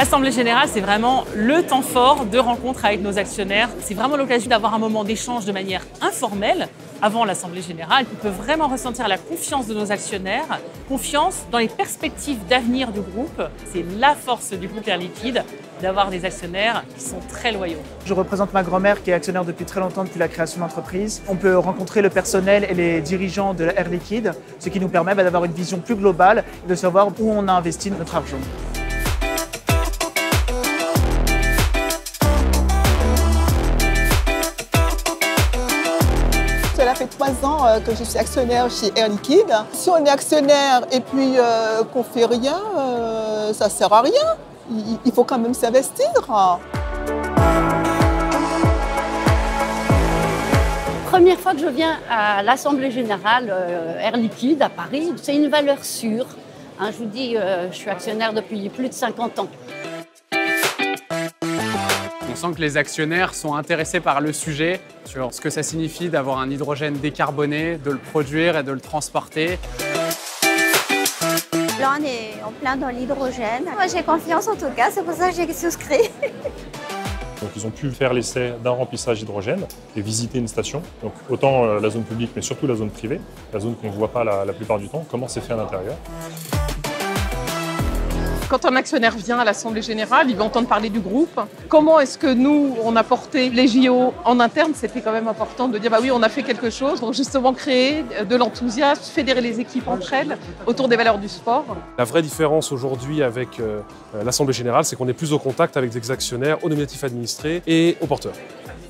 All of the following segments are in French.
L'Assemblée générale, c'est vraiment le temps fort de rencontre avec nos actionnaires. C'est vraiment l'occasion d'avoir un moment d'échange de manière informelle avant l'Assemblée générale. On peut vraiment ressentir la confiance de nos actionnaires, confiance dans les perspectives d'avenir du groupe. C'est la force du groupe Air Liquide d'avoir des actionnaires qui sont très loyaux. Je représente ma grand-mère qui est actionnaire depuis très longtemps, depuis la création de l'entreprise. On peut rencontrer le personnel et les dirigeants de Air Liquide, ce qui nous permet d'avoir une vision plus globale et de savoir où on a investi notre argent. Cela fait 3 ans que je suis actionnaire chez Air Liquide. Si on est actionnaire et puis qu'on fait rien, ça sert à rien. Il faut quand même s'investir. Première fois que je viens à l'Assemblée générale Air Liquide à Paris, c'est une valeur sûre. Je vous dis, je suis actionnaire depuis plus de 50 ans. On sent que les actionnaires sont intéressés par le sujet, sur ce que ça signifie d'avoir un hydrogène décarboné, de le produire et de le transporter. Là, on est en plein dans l'hydrogène. Moi, j'ai confiance en tout cas, c'est pour ça que j'ai souscrit. Donc, ils ont pu faire l'essai d'un remplissage hydrogène et visiter une station. Donc, autant la zone publique, mais surtout la zone privée, la zone qu'on ne voit pas la plupart du temps, comment c'est fait à l'intérieur. Quand un actionnaire vient à l'Assemblée générale, il va entendre parler du groupe. Comment est-ce que nous, on a porté les JO en interne? C'était quand même important de dire, bah oui, on a fait quelque chose. Donc justement, créer de l'enthousiasme, fédérer les équipes entre elles autour des valeurs du sport. La vraie différence aujourd'hui avec l'Assemblée générale, c'est qu'on est plus au contact avec des actionnaires, aux nominatifs administrés et aux porteurs.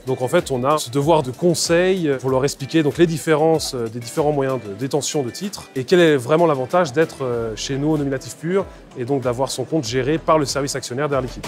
Donc en fait, on a ce devoir de conseil pour leur expliquer donc, les différences des différents moyens de détention de titres et quel est vraiment l'avantage d'être chez nous au nominatif pur et donc d'avoir son compte géré par le service actionnaire d'Air Liquide.